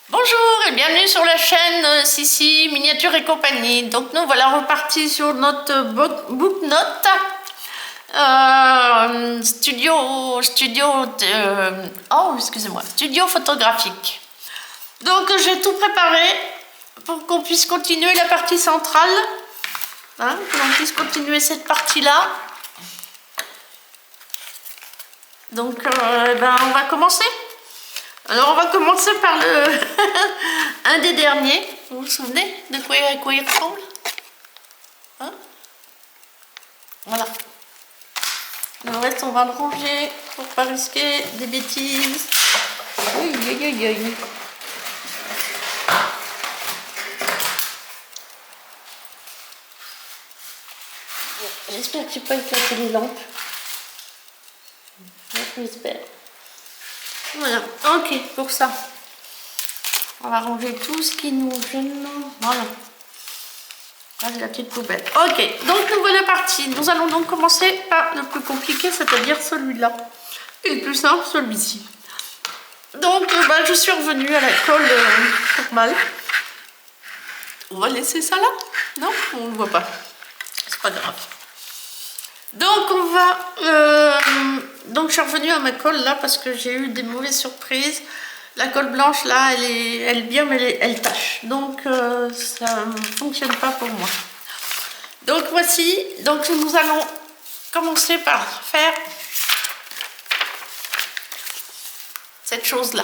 Bonjour et bienvenue sur la chaîne Sissi Miniature et compagnie. Donc nous voilà repartis sur notre book note studio photographique. Donc j'ai tout préparé pour qu'on puisse continuer la partie centrale, que l'on puisse continuer cette partie là. Donc on va commencer. Alors on va commencer par un des derniers. Vous vous souvenez de quoi il ressemble, Voilà. Le reste on va le ranger pour pas risquer des bêtises. J'espère que j'ai pas éclaté les lampes. J'espère. Voilà, ok, pour ça. On va ranger tout ce qui nous gêne. Voilà. Là, j'ai la petite poubelle. Ok, donc nous voilà partis. Nous allons donc commencer par le plus compliqué, c'est-à-dire celui-là. Et le plus simple, celui-ci. Donc, je suis revenue à la colle normale. On va laisser ça là? Non, on ne le voit pas. C'est pas grave. Donc, on va... donc, je suis revenue à ma colle là parce que j'ai eu des mauvaises surprises. La colle blanche là, elle est bien, mais elle tâche. Donc, ça ne fonctionne pas pour moi. Donc, voici. Donc, nous allons commencer par faire cette chose-là.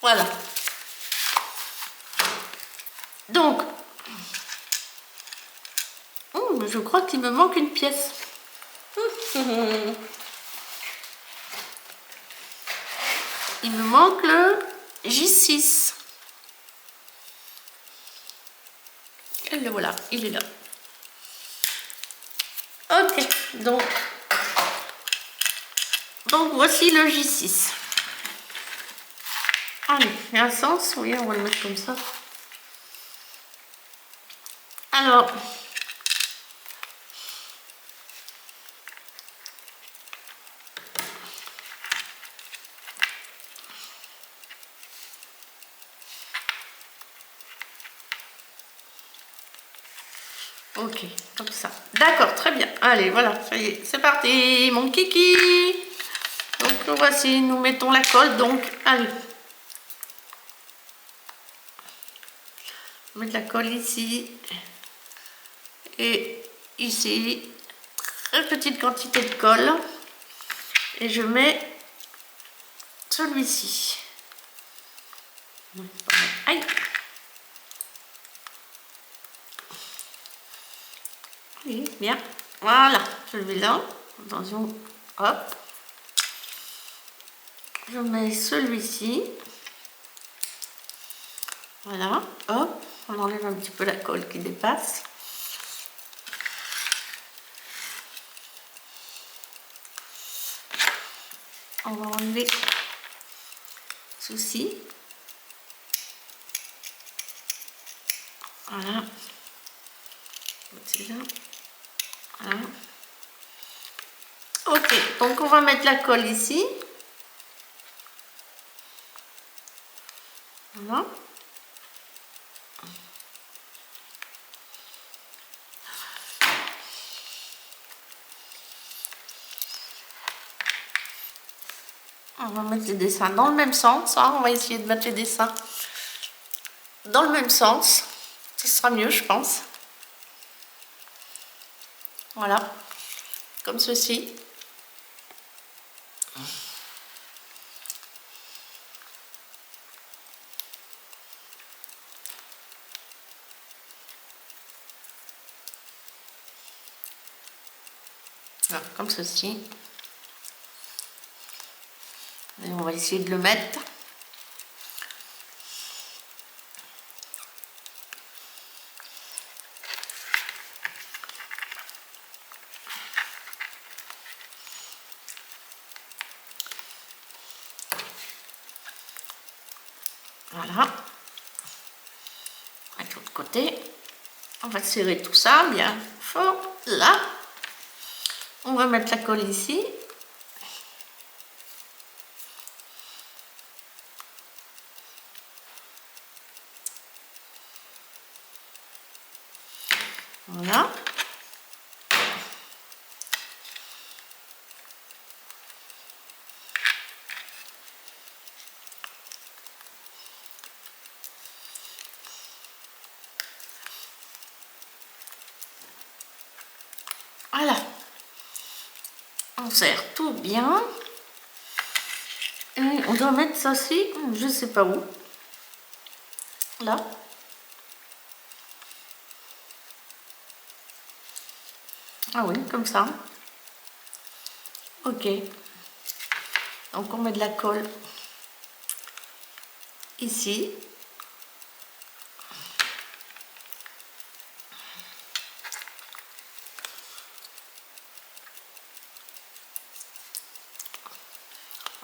Voilà. Donc, je crois qu'il me manque une pièce. Il me manque le J6. Et le voilà, il est là. Ok, donc voici le J6. Allez, il y a un sens, oui, on va le mettre comme ça. Alors, ok, comme ça. D'accord, très bien. Allez, voilà, ça y est, c'est parti, mon kiki. Donc voici, nous mettons la colle, donc allez. Mettre la colle ici et ici. Très petite quantité de colle. Et je mets celui-ci. Aïe. Oui, bien. Voilà, celui-là. Attention, hop. Je mets celui-ci. Voilà, hop. On enlève un petit peu la colle qui dépasse. On va enlever ceci. Voilà. Là. Voilà. Ok, donc on va mettre la colle ici. Voilà. On va mettre les dessins dans le même sens. On va essayer de mettre les dessins dans le même sens. Ce sera mieux, je pense. Voilà. Comme ceci. Voilà, comme ceci. Et on va essayer de le mettre. Voilà. À l'autre côté. On va serrer tout ça bien fort. Là. On va mettre la colle ici. Voilà. Voilà. On serre tout bien. Et on doit mettre ça aussi, je sais pas où. Là. Ah oui, comme ça. Ok. Donc on met de la colle ici.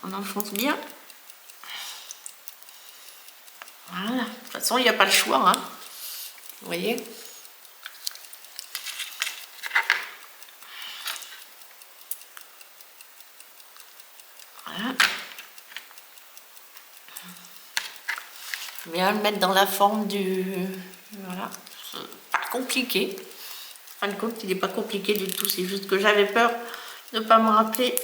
On enfonce bien. Voilà. De toute façon, il n'y a pas le choix. Hein. Vous voyez? Voilà. Bien le mettre dans la forme du... Voilà. Pas compliqué. En fin de compte, il n'est pas compliqué du tout. C'est juste que j'avais peur de ne pas me rappeler.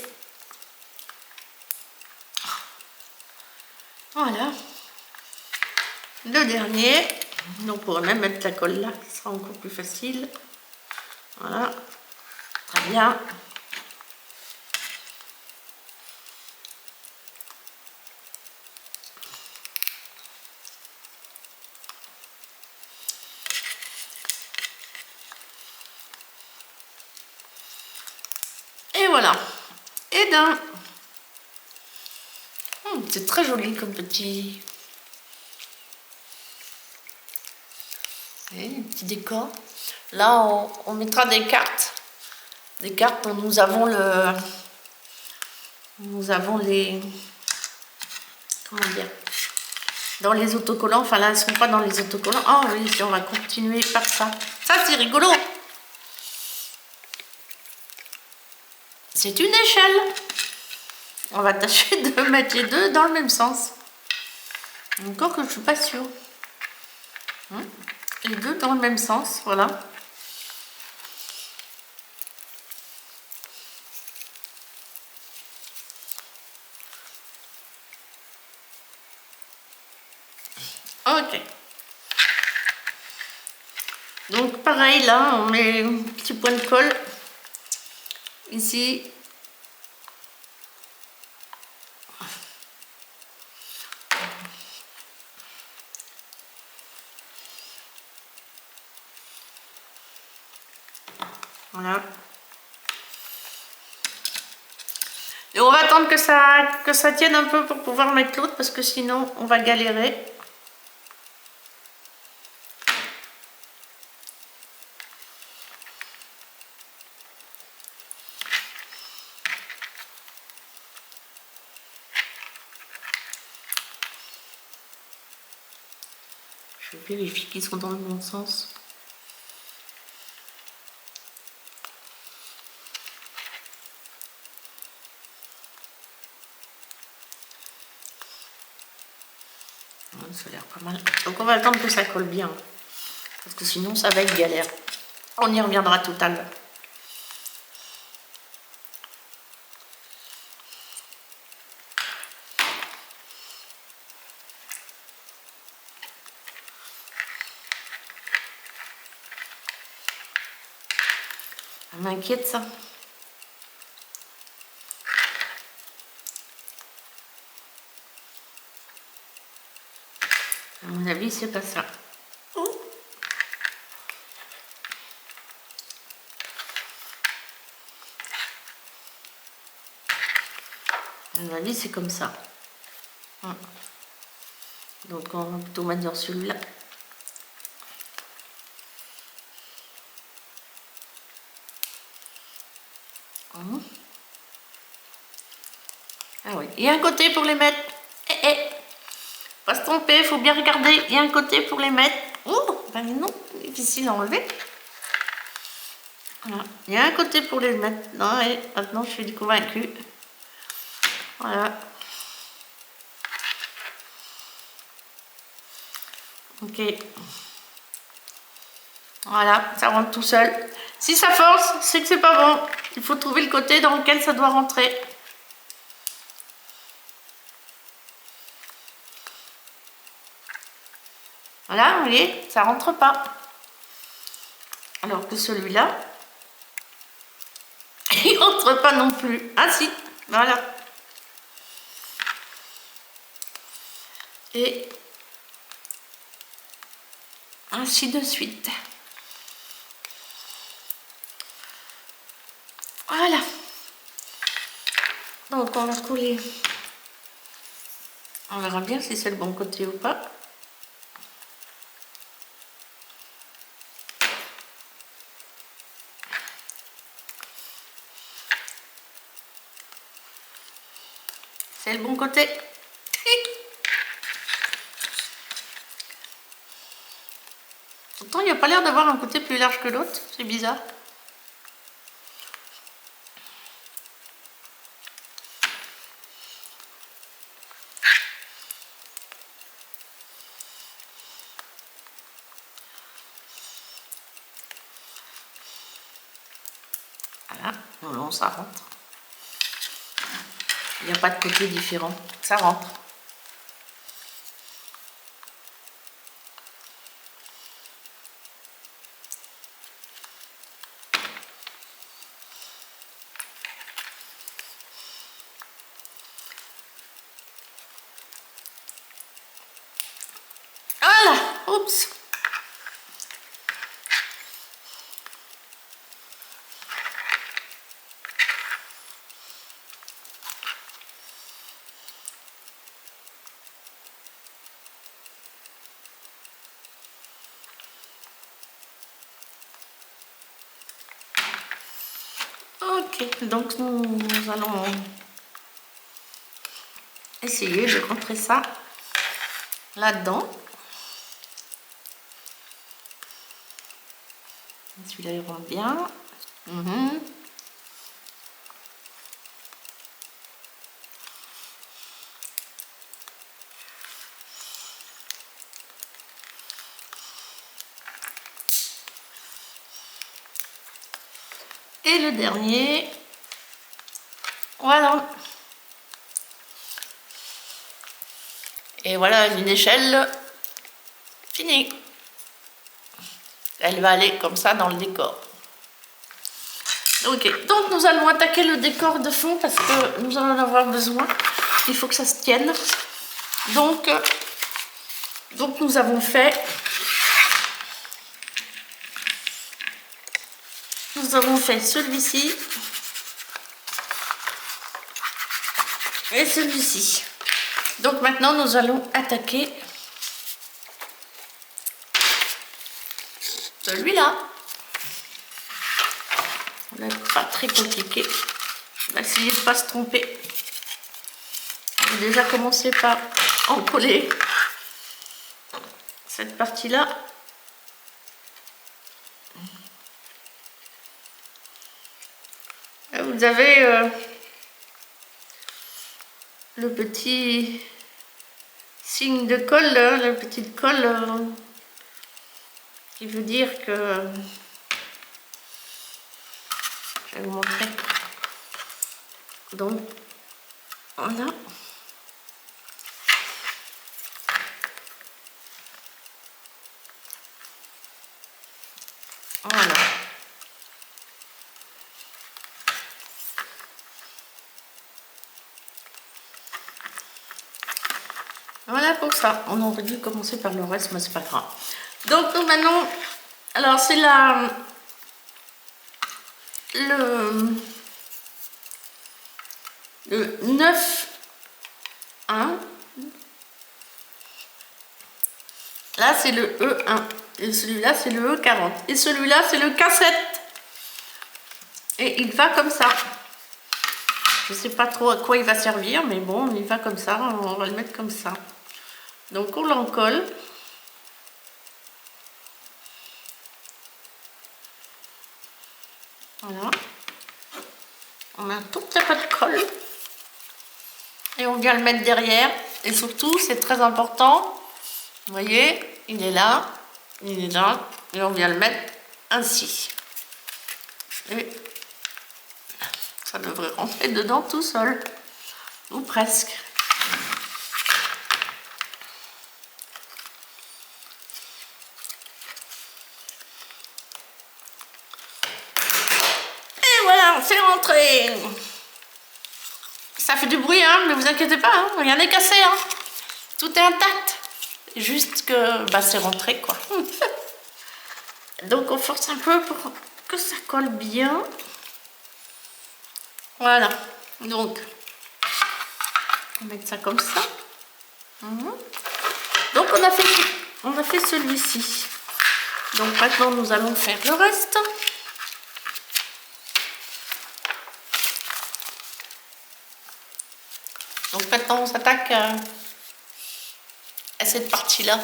Voilà. Le dernier. On pourrait même mettre la colle là, qui sera encore plus facile. Voilà. Très bien. Et voilà. Et d'un. C'est très joli comme petit... Un petit décor. Là, on mettra des cartes. Des cartes dont nous avons le... Nous avons les... Comment dire? Dans les autocollants. Enfin, là, elles ne sont pas dans les autocollants. Oh oui, on va continuer par ça. Ça, c'est rigolo. C'est une échelle. On va tâcher de mettre les deux dans le même sens. Encore que je ne suis pas sûre. Les deux dans le même sens, voilà. Ok. Donc pareil, là, on met un petit point de colle. Ici. Voilà. Et on va attendre que ça tienne un peu pour pouvoir mettre l'autre parce que sinon on va galérer. Je vérifie qu'ils sont dans le bon sens. Ça a l'air pas mal. Donc on va attendre que ça colle bien. Parce que sinon ça va être galère. On y reviendra tout à l'heure. Ça m'inquiète ça. À mon avis, c'est pas ça. À mon avis, c'est comme ça. Donc on va plutôt mettre dans celui-là. Ah oui, il y a un côté pour les mettre. Pas se tromper, il faut bien regarder. Il y a un côté pour les mettre. Oh, ben non, difficile à enlever. Voilà. Il y a un côté pour les mettre. Non, et maintenant je suis convaincue. Voilà. Ok. Voilà, ça rentre tout seul. Si ça force, c'est que c'est pas bon. Il faut trouver le côté dans lequel ça doit rentrer. Voilà, vous voyez, ça rentre pas. Alors que celui-là, il rentre pas non plus. Ah si, voilà. Et ainsi de suite. Voilà. Donc on va coller. On verra bien si c'est le bon côté ou pas. C'est le bon côté. Pourtant, il n'y a pas l'air d'avoir un côté plus large que l'autre. C'est bizarre. Voilà, non, ça rentre. Il n'y a pas de côté différent. Ça rentre. Voilà, oups. Ok, donc nous allons essayer de rentrer ça là-dedans. Celui-là il rentre bien. Et le dernier, voilà. Et voilà une échelle finie. Elle va aller comme ça dans le décor. Ok, donc nous allons attaquer le décor de fond parce que nous allons en avoir besoin. Il faut que ça se tienne. Donc nous avons fait... Nous avons fait celui-ci et celui-ci. Donc maintenant nous allons attaquer celui-là. On n'est pas très compliqué. On va essayer de ne pas se tromper. On va déjà commencer par en coller cette partie-là. Vous avez le petit signe de colle, la petite colle qui veut dire que... Je vais vous montrer. Donc, voilà. Voilà. Voilà pour ça. On aurait dû commencer par le reste, mais c'est pas grave. Donc nous maintenant, alors c'est le 9, 1. Là c'est le E1. Et celui-là c'est le E40. Et celui-là c'est le K7. Et il va comme ça. Je sais pas trop à quoi il va servir, mais bon, il va comme ça. On va le mettre comme ça. Donc on l'encolle. Voilà. On met un tout petit peu de colle. Et on vient le mettre derrière. Et surtout, c'est très important. Vous voyez, il est là. Il est là. Et on vient le mettre ainsi. Et ça devrait rentrer dedans tout seul, ou presque. Et voilà, c'est rentré. Ça fait du bruit, hein, mais vous inquiétez pas, hein, rien n'est cassé, hein. Tout est intact. Juste que bah, c'est rentré, quoi. Donc on force un peu pour que ça colle bien. Voilà. Donc, on va mettre ça comme ça. Donc on a fait celui-ci. Donc maintenant nous allons faire le reste. Donc maintenant on s'attaque à cette partie-là.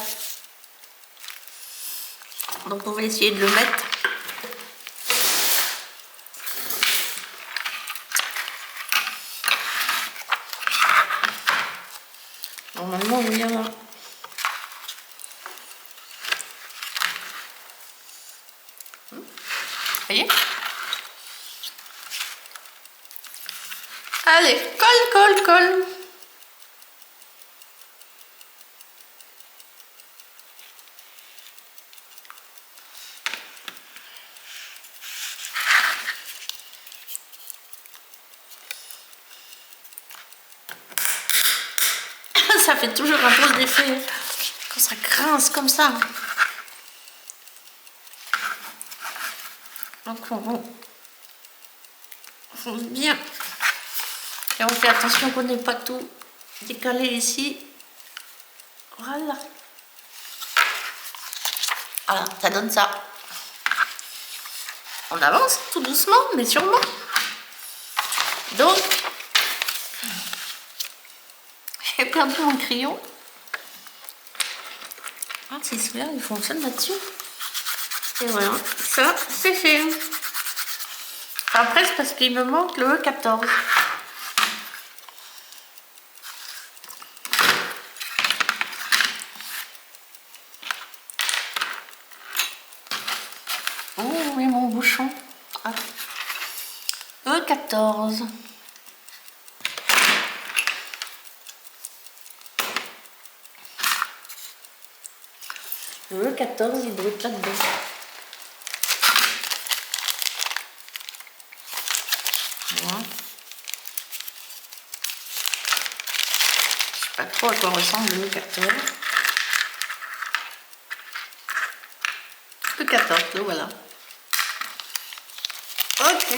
Donc on va essayer de le mettre. Normalement il y en a. Vous voyez? Allez, colle, colle, colle. Ça fait toujours un drôle d'effet quand ça grince comme ça. Donc on fonce bien. Et on fait attention qu'on n'ait pas tout décalé ici. Voilà. Voilà, ça donne ça. On avance tout doucement, mais sûrement. Donc, j'ai perdu mon crayon. Ah, c'est celui-là, il fonctionne là-dessus. Et voilà, ça, c'est fait. Enfin, presque parce qu'il me manque le E14. Oh, oui, mon bouchon. Ah. E14. Le E14, il doit être là-dedans. Voilà. Je sais pas trop à quoi ressemble le E14. E14, le voilà. Ok.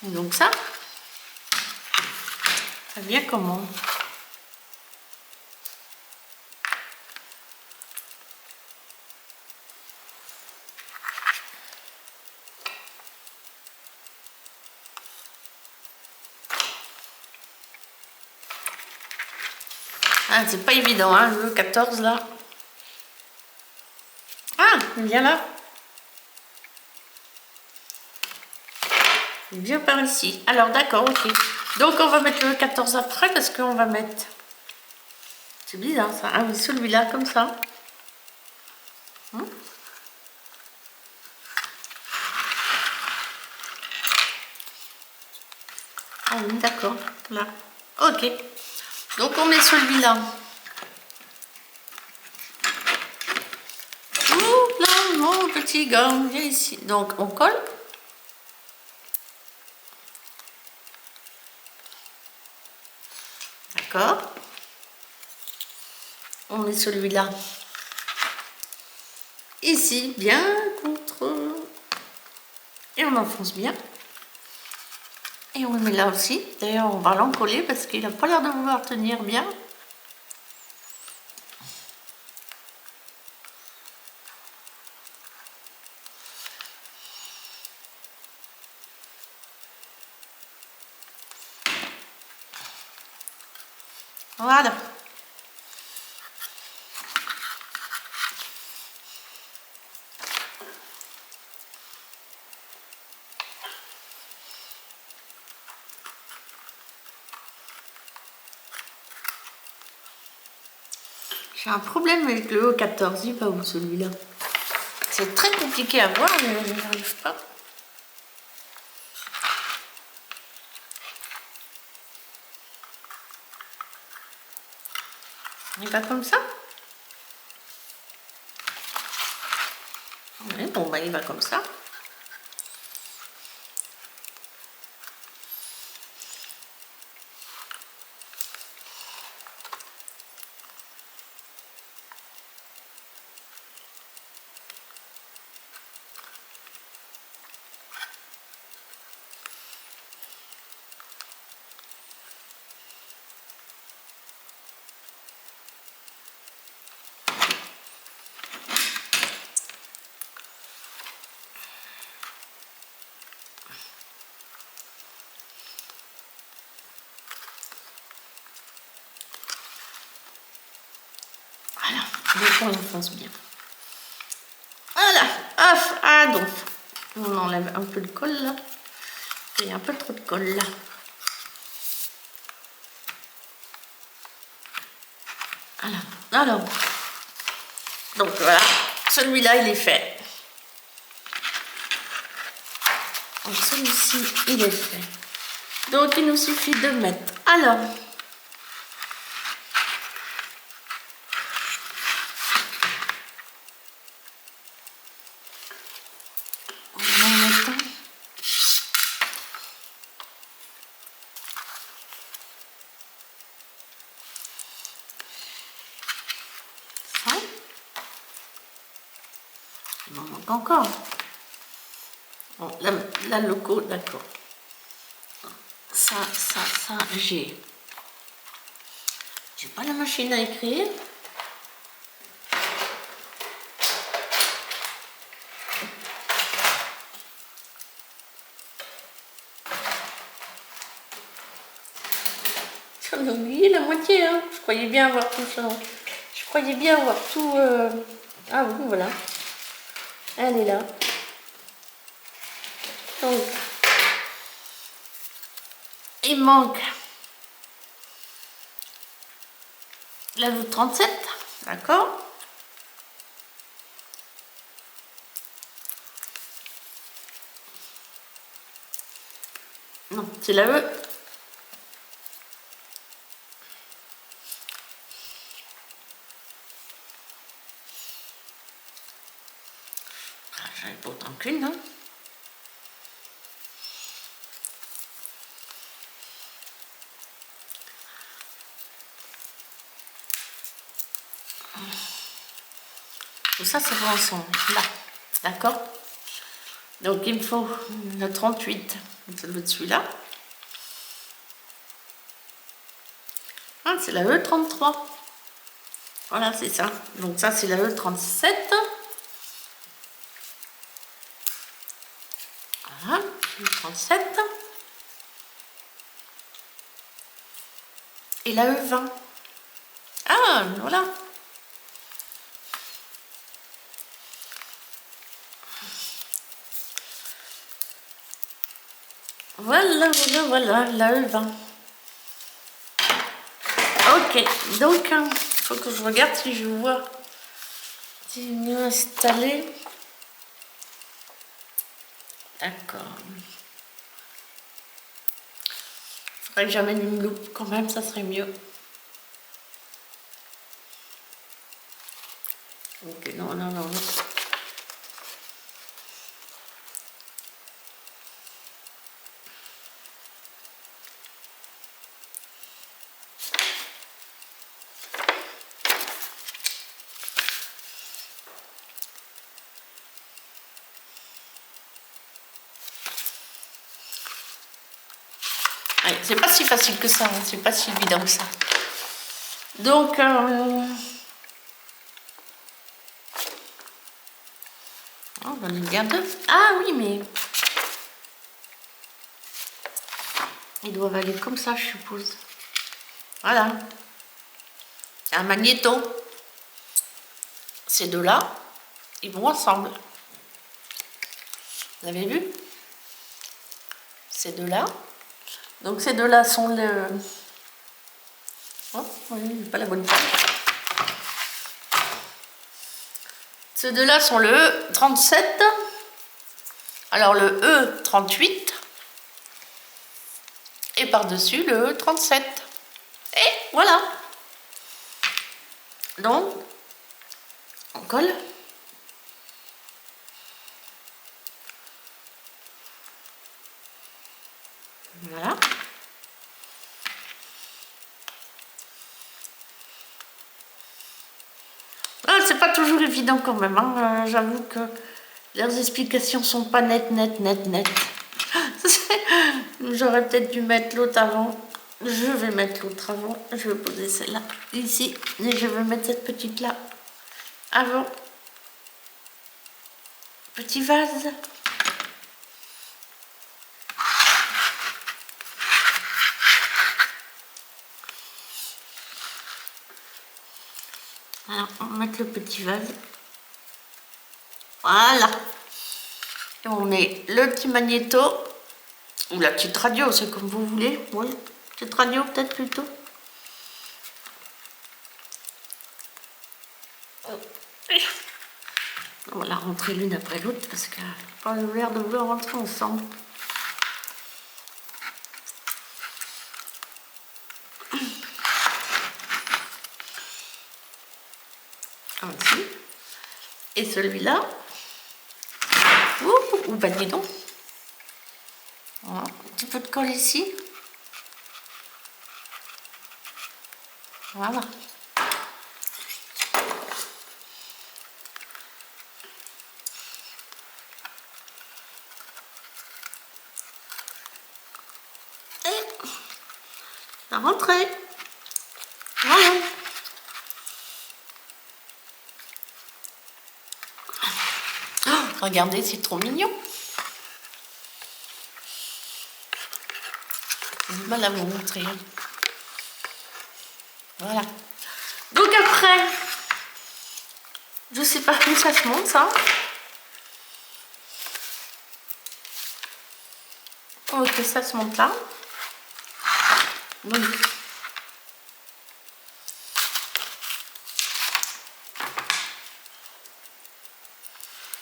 Donc ça vient comment? Ah, c'est pas évident, hein, le 14 là. Ah, il vient là. Il vient par ici. Alors, d'accord, ok. Donc, on va mettre le 14 après parce qu'on va mettre... C'est bizarre ça. Ah oui, celui-là, comme ça. Ah oui, d'accord. Là. Ok. Donc, on met celui-là. Ouh là, mon petit gars, viens ici. Donc, on colle. D'accord. On met celui-là. Ici, bien contre... Et on enfonce bien. Et on le met là aussi. D'ailleurs, on va l'encoller parce qu'il n'a pas l'air de vouloir tenir bien. Voilà. J'ai un problème avec le E14, il va où celui-là? C'est très compliqué à voir, mais je n'arrive pas. Il va comme ça? Oui, bon, bah il va comme ça. Voilà, donc on enfonce bien. Voilà, hop, ah donc, on enlève un peu de colle là. Il y a un peu trop de colle là. Voilà, alors, donc voilà, celui-là il est fait. Donc celui-ci il est fait. Donc il nous suffit de mettre, alors, il m'en manque encore. Bon, la loco, d'accord. Ça, j'ai pas la machine à écrire. J'en ai oublié la moitié, hein. Je croyais bien avoir tout ça. Je croyais bien avoir tout... Ah oui, voilà. Elle est là. Donc, il manque la loupe 37, d'accord? Non, c'est la E. J'en ai pas autant qu'une, hein. Tout ça, ça va ensemble, là, d'accord? Donc, il me faut le 38, ça doit être celui-là. Ah, c'est la E33. Voilà, c'est ça. Donc, ça, c'est la E37. Voilà, E37. Et la E20. Ah, voilà. Voilà, la E20. Ok, donc, il faut que je regarde si je vois si c'est mieux installé. D'accord. Faudrait que j'amène une loupe quand même, ça serait mieux. Ok, non. Ouais, c'est pas si facile que ça, hein, c'est pas si évident que ça. Donc, oh, j'en ai bien deux. Ah oui, mais ils doivent aller comme ça, je suppose. Voilà. Un magnéto. Ces deux-là, ils vont ensemble. Vous avez vu? Ces deux-là. Donc ces deux-là sont le... Oh, oui, pas la bonne page. Ces deux-là sont le E 37. Alors le E 38. Et par-dessus le E 37. Et voilà. Donc, on colle. Voilà. Ah, c'est pas toujours évident quand même. Hein. J'avoue que leurs explications sont pas nettes. J'aurais peut-être dû mettre l'autre avant. Je vais mettre l'autre avant. Je vais poser celle-là ici. Et je vais mettre cette petite-là avant. Petit vase. Alors, on va mettre le petit vase. Voilà. Et on met le petit magnéto. Ou la petite radio, c'est comme vous voulez. Oui, petite radio peut-être plutôt. On va la rentrer l'une après l'autre parce que pas l'air de vouloir rentrer ensemble. Ainsi. Et celui-là. Ou bah dis donc. Voilà. Un petit peu de colle ici. Voilà. Et la rentrée. Voilà. Oh, regardez, c'est trop mignon. J'ai du mal à vous montrer. Voilà. Donc après, je sais pas où ça se monte ça. Ok, ça se monte là. Donc,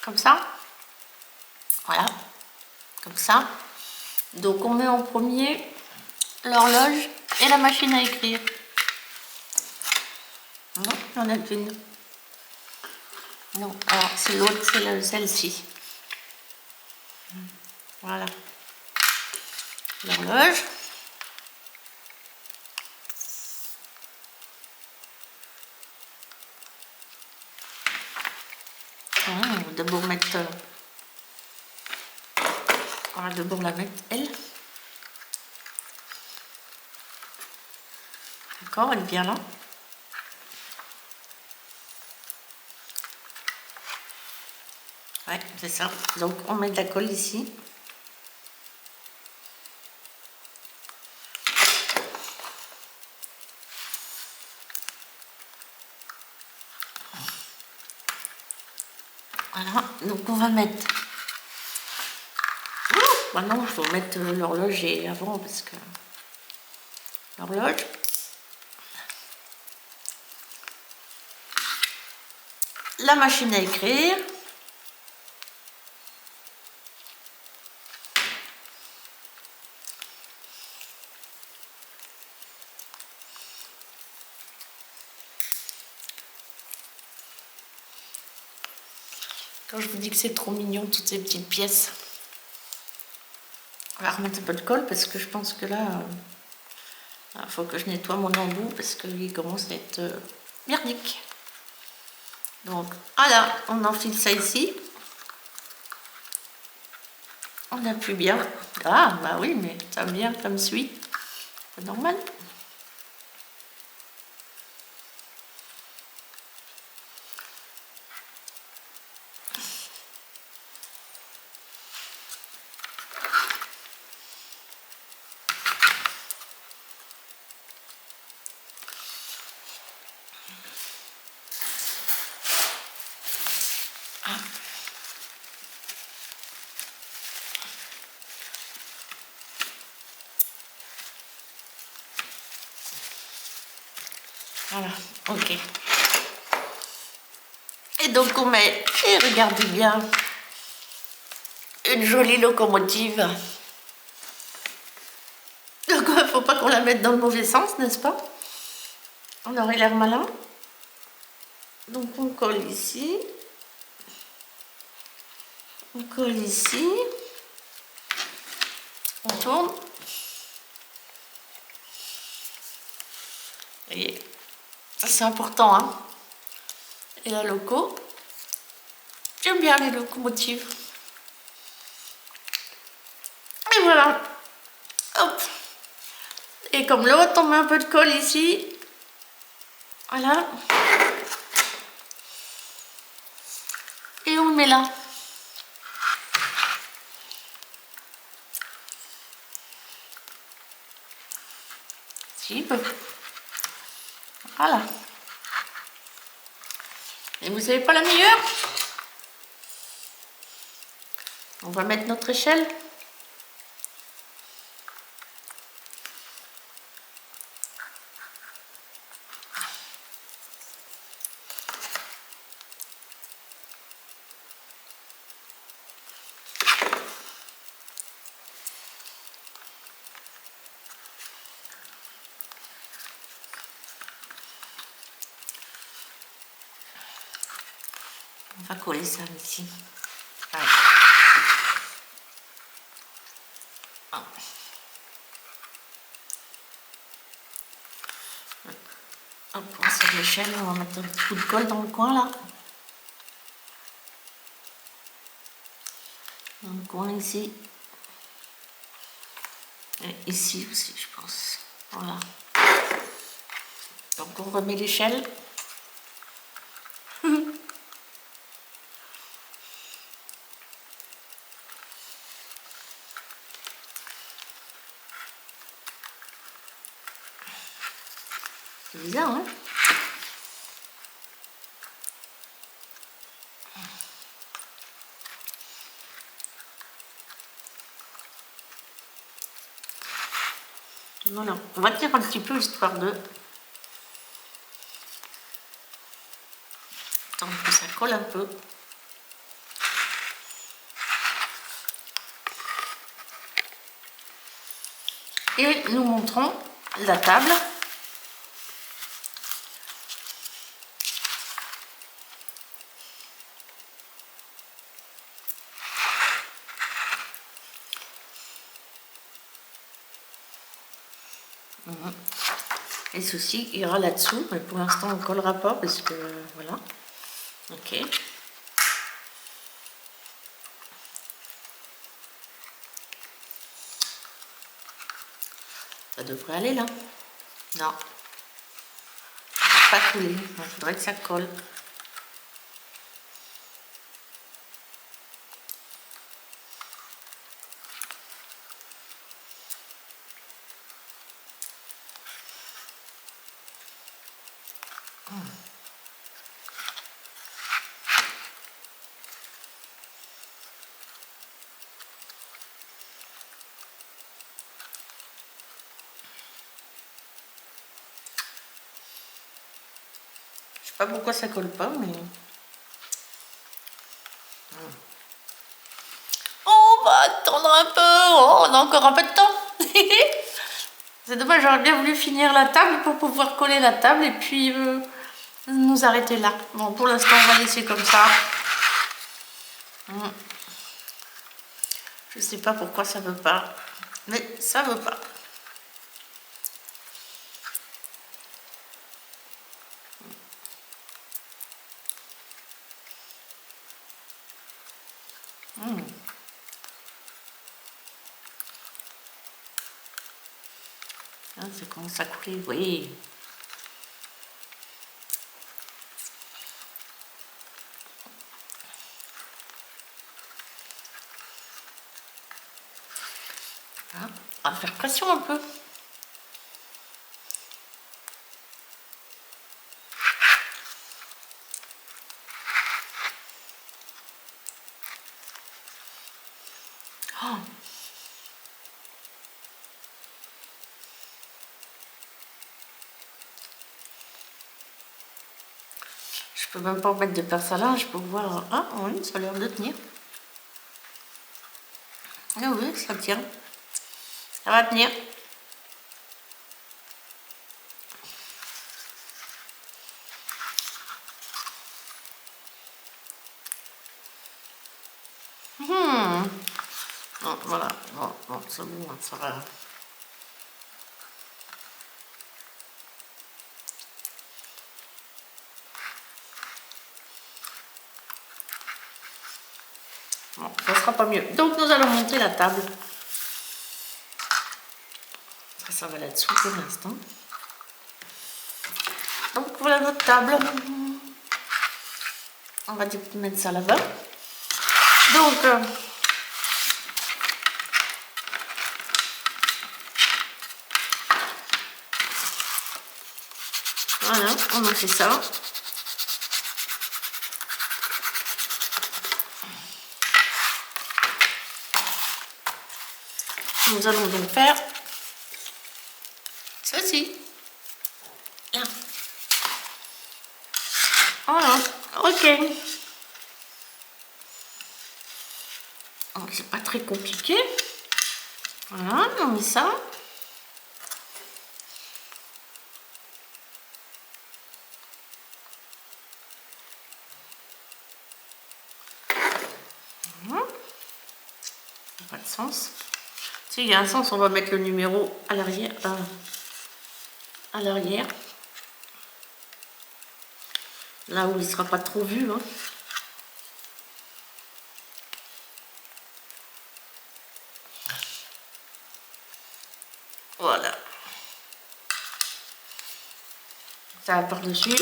comme ça. Voilà. Comme ça. Donc on met en premier l'horloge et la machine à écrire. Non, il y en a qu'une. Non, alors c'est l'autre, c'est celle-ci. Voilà. L'horloge. On va d'abord mettre... on va d'abord la mettre, elle. D'accord, elle est bien là. Ouais, c'est ça. Donc on met de la colle ici. Voilà, donc on va mettre... Maintenant, il faut mettre l'horloge avant parce que... L'horloge. La machine à écrire. Quand je vous dis que c'est trop mignon, toutes ces petites pièces. On va remettre un peu de colle parce que je pense que là, il faut que je nettoie mon embout parce qu'il commence à être merdique. Donc voilà, on enfile ça ici. On appuie bien. Ah bah oui, mais ça vient comme suit. C'est normal. Voilà, ok. Et donc on met, et regardez bien, une jolie locomotive. Donc il ne faut pas qu'on la mette dans le mauvais sens, n'est-ce pas? On aurait l'air malin. Donc on colle ici. On colle ici. On tourne. Vous voyez, ça c'est important, hein. Et la loco, j'aime bien les locomotives. Et voilà. Hop. Et comme l'autre, on met un peu de colle ici. Voilà. Et on le met là. Si, il peut. Voilà. Et vous savez pas la meilleure? On va mettre notre échelle. On va coller ça ici. Voilà. Hop, on serre l'échelle, on va mettre un petit coup de colle dans le coin là. Dans le coin ici. Et ici aussi, je pense. Voilà. Donc on remet l'échelle. C'est bizarre, hein? Voilà, on va tirer un petit peu histoire de... Tant que ça colle un peu. Et nous montrons la table. Et ceci ira là-dessous, mais pour l'instant on ne collera pas parce que voilà. Ok. Ça devrait aller là. Non. Pas couler. Il faudrait que ça colle. Je sais pas pourquoi ça colle pas, mais... On va attendre un peu. Oh, on a encore un peu de temps. C'est dommage, j'aurais bien voulu finir la table pour pouvoir coller la table et puis nous arrêter là. Bon, pour l'instant, on va laisser comme ça. Je sais pas pourquoi ça veut pas, mais ça veut pas. Ah, ça commence à couler, oui. Ah, on va faire pression un peu. Oh. Je peux même pas mettre de perce à linge pour voir. Ah oui, ça a l'air de tenir. Ah oui, ça tient. Ça va tenir. Bon, voilà, bon, c'est bon, ça va. Bon, ça sera pas mieux. Donc nous allons monter la table. Ça va là-dessous pour l'instant. Donc voilà notre table. On va mettre ça là-bas. Donc voilà, on a fait ça. Nous allons donc faire ceci. Là. Voilà, ok. C'est pas très compliqué. Voilà, on met ça. Voilà. Pas de sens. Si, il y a un sens, on va mettre le numéro à l'arrière. À l'arrière. Là où il ne sera pas trop vu. Hein. Voilà. Ça va par-dessus.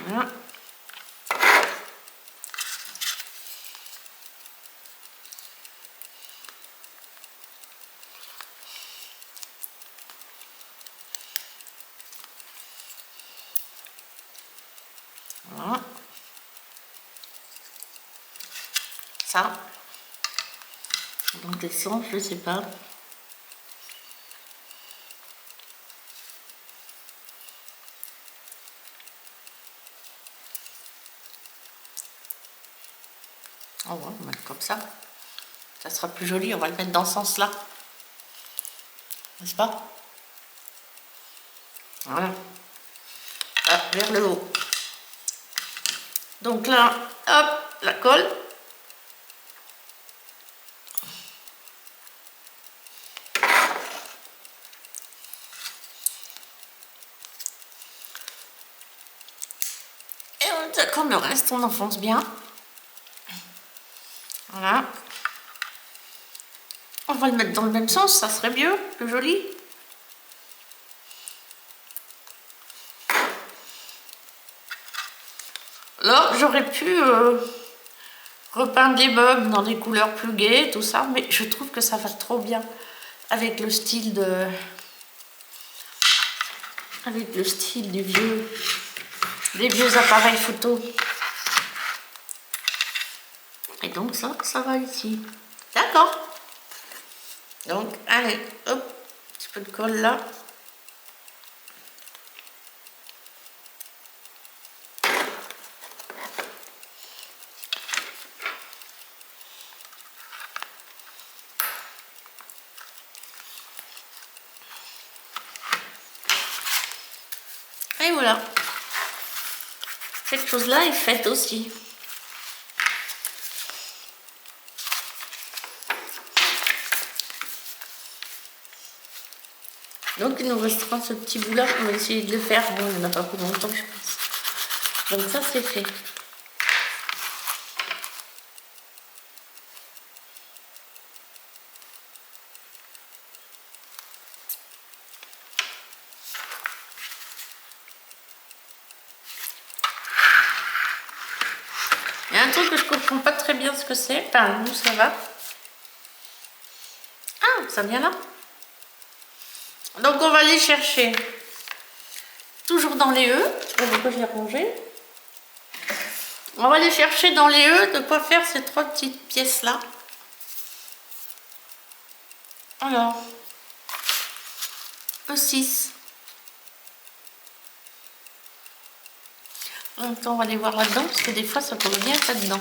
Voilà. Voilà. Ça. Dans quel sens, je sais pas. On va le mettre comme ça. Ça sera plus joli, on va le mettre dans ce sens-là. N'est-ce pas? Voilà. Ah, vers le haut. Donc là, hop, la colle. Et comme le reste, on enfonce bien. Voilà. On va le mettre dans le même sens, ça serait mieux, plus joli. Là, j'aurais pu repeindre les meubles dans des couleurs plus gaies, tout ça, mais je trouve que ça va trop bien avec le style de... Avec le style des vieux appareils photo. Et donc ça va ici. D'accord. Donc, allez, hop, un petit peu de colle là. Et voilà. Cette chose-là est faite aussi. Donc il nous restera ce petit bout là, on va essayer de le faire. Bon, on n'en a pas pour longtemps, je pense. Donc ça c'est fait. Il y a un truc que je comprends pas très bien ce que c'est. Enfin, nous ça va. Ah, ça vient là. Donc on va aller chercher, toujours dans les E, pourquoi je l'ai rangé. On va aller chercher dans les E de quoi faire ces trois petites pièces là. Alors, E6. Donc on va aller voir là-dedans parce que des fois ça peut bien être là-dedans.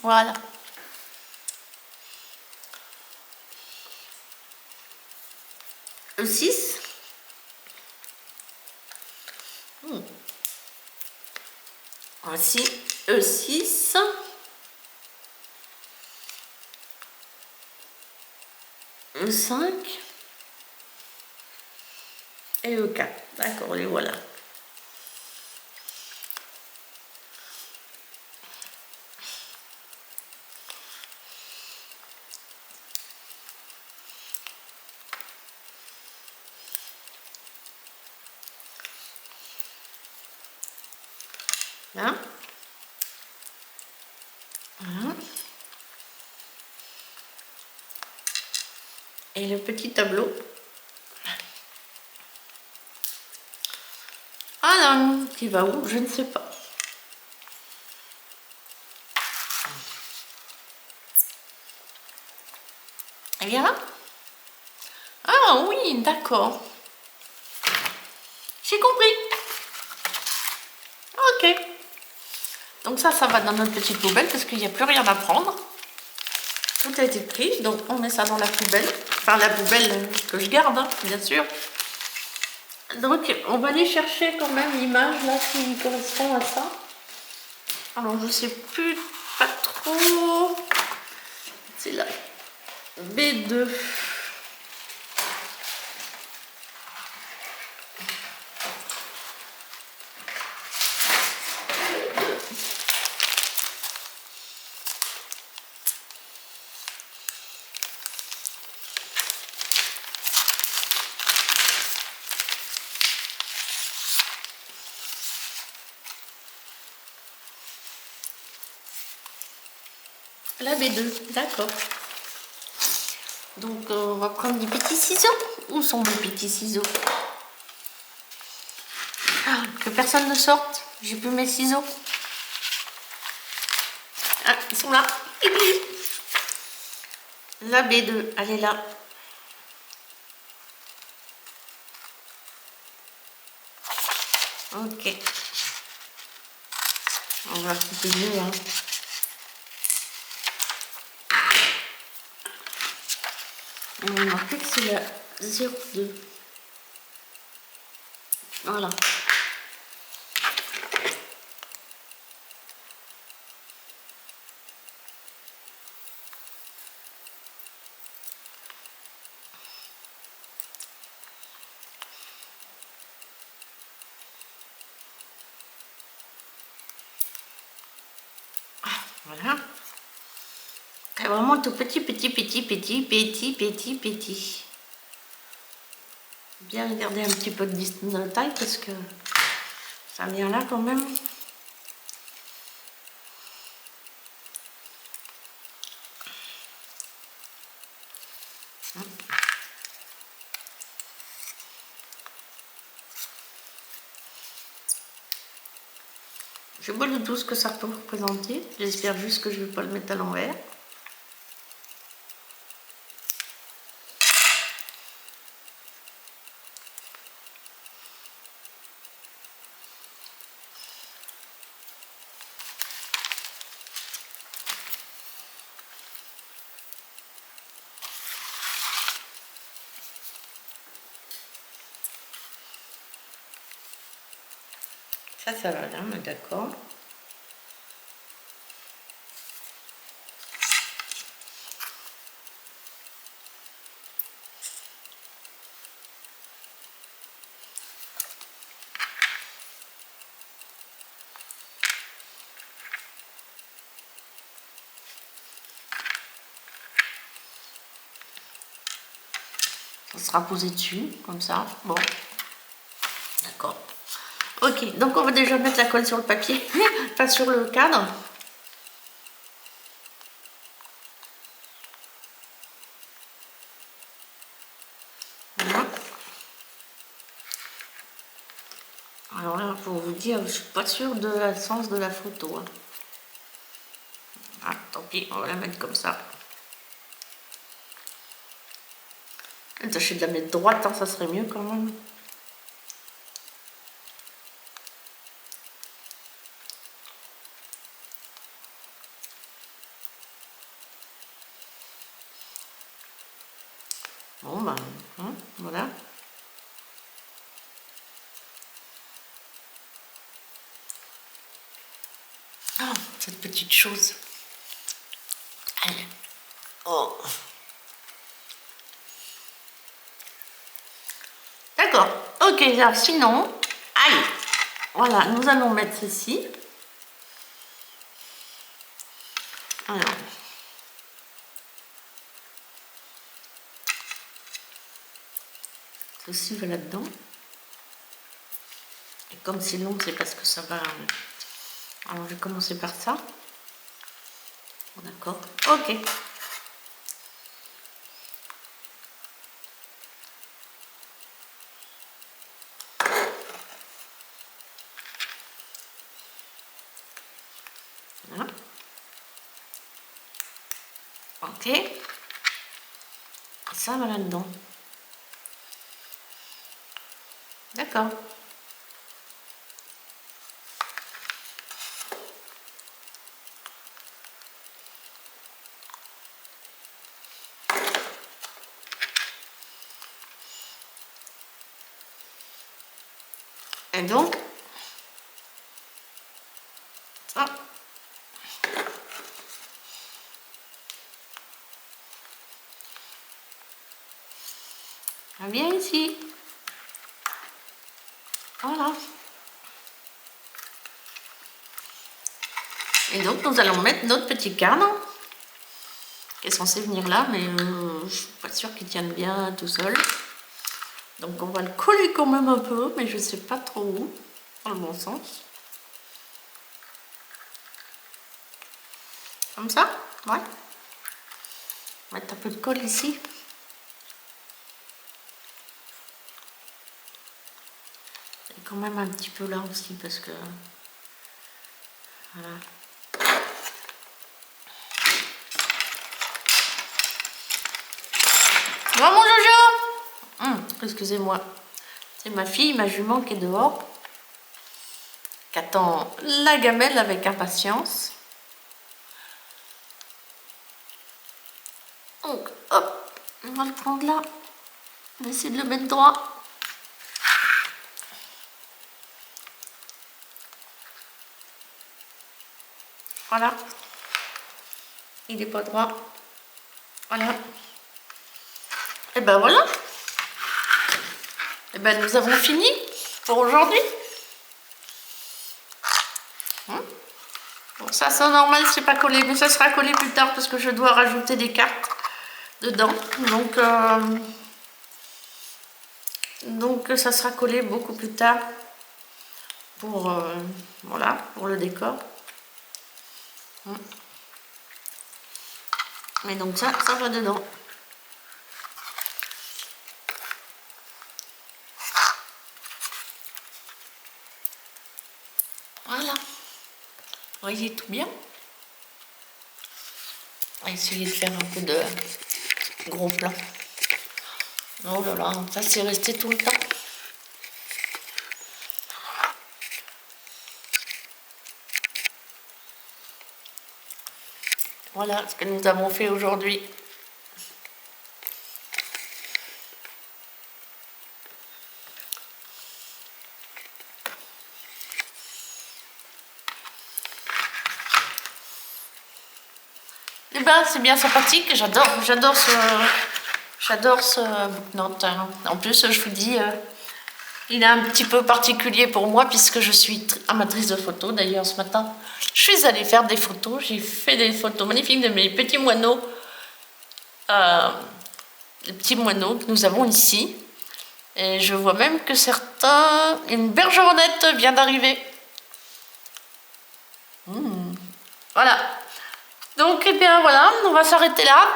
Voilà. E6. Voici E6. E5. Et E4. D'accord, les voilà. Là. Voilà. Et le petit tableau. Ah non, qui va où? Je ne sais pas. Elle vient là? Ah oui, d'accord. J'ai compris. Ok. Donc ça va dans notre petite poubelle parce qu'il n'y a plus rien à prendre. Tout a été pris, donc on met ça dans la poubelle. Enfin, la poubelle que je garde, hein, bien sûr. Donc, on va aller chercher quand même l'image là qui correspond à ça. Alors, je sais plus, pas trop. C'est la B2. La B2, d'accord. Donc, on va prendre des petits ciseaux. Où sont mes petits ciseaux? Ah, que personne ne sorte. J'ai plus mes ciseaux. Ah, ils sont là. La B2, elle est là. Ok. On va couper mieux, hein. On va marquer que c'est la 02. Voilà. Voilà. C'est vraiment tout petit. Bien regarder un petit peu de taille parce que ça vient là quand même. Je sais pas du tout ce que ça peut représenter. J'espère juste que je ne vais pas le mettre à l'envers. Ça va là, mais d'accord. Ça sera posé dessus, comme ça. Bon, d'accord. Ok, donc on va déjà mettre la colle sur le papier, pas sur le cadre. Voilà. Alors là, pour vous dire, je suis pas sûre de la sens de la photo. Hein. Ah, tant pis, on va la mettre comme ça. Tâchez de la mettre droite, hein, ça serait mieux quand même. Bon, ben, hein, voilà. Oh, cette petite chose. Allez. Oh. D'accord. Ok, alors sinon, allez. Voilà, nous allons mettre ceci. Alors. Ceci va là-dedans. Et comme c'est long, c'est parce que ça va... Alors, je vais commencer par ça. D'accord. Ok. Voilà. Ok. Et ça va là-dedans. D'accord. Et donc, ça. Viens ici. Voilà. Et donc, nous allons mettre notre petit cadre qui est censé venir là, mais je suis pas sûre qu'il tienne bien tout seul. Donc, on va le coller quand même un peu, mais je sais pas trop où, dans le bon sens. Comme ça, ouais. Mettre un peu de colle ici. Et quand même un petit peu là aussi, parce que... Voilà. Bon, mon Jojo! Excusez-moi. C'est ma fille, ma jument qui est dehors, qui attend la gamelle avec impatience. Donc, hop, on va le prendre là. On va essayer de le mettre droit. Voilà. Il n'est pas droit. Voilà. Et ben voilà. Et ben nous avons fini pour aujourd'hui. Bon, ça c'est normal, c'est pas collé, mais ça sera collé plus tard parce que je dois rajouter des cartes dedans. Donc ça sera collé beaucoup plus tard pour, voilà, pour le décor. Mais donc ça va dedans. Voilà. Vous voyez tout bien. On va essayer de faire un peu de gros plan. Oh là là, ça c'est resté tout le temps. Voilà ce que nous avons fait aujourd'hui. Eh ben, c'est bien sympathique, j'adore ce booknote. En plus, je vous dis, il est un petit peu particulier pour moi puisque je suis amatrice de photos. D'ailleurs, ce matin, je suis allée faire des photos. J'ai fait des photos magnifiques de mes petits moineaux. Les petits moineaux que nous avons ici. Et je vois même que une bergeronnette vient d'arriver. Voilà. Donc, eh bien, voilà, on va s'arrêter là.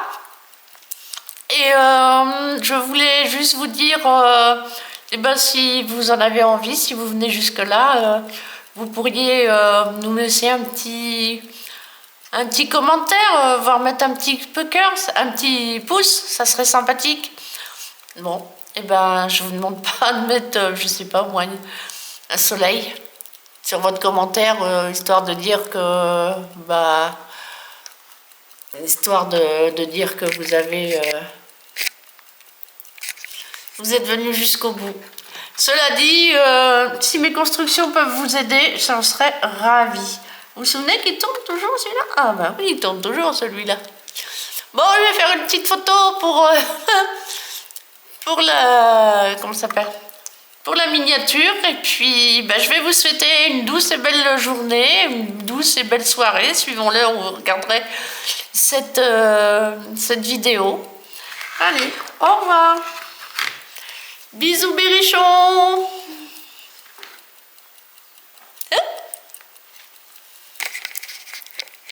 Et je voulais juste vous dire, Et ben si vous en avez envie, si vous venez jusque là, vous pourriez nous laisser un petit commentaire, voire mettre un petit cœur, un petit pouce, ça serait sympathique. Bon, et ben je vous demande pas de mettre, je sais pas moi, un soleil sur votre commentaire, histoire de dire que dire que vous avez vous êtes venu jusqu'au bout. Cela dit, si mes constructions peuvent vous aider, j'en serais ravie. Vous vous souvenez qu'il tourne toujours celui-là? Ah bah oui, il tourne toujours celui-là. Bon, je vais faire une petite photo pour pour la comment ça s'appelle? Pour la miniature, et puis bah, je vais vous souhaiter une douce et belle journée, une douce et belle soirée, suivant l'heure où vous regarderez cette vidéo. Allez, au revoir. Bisous Berrichon.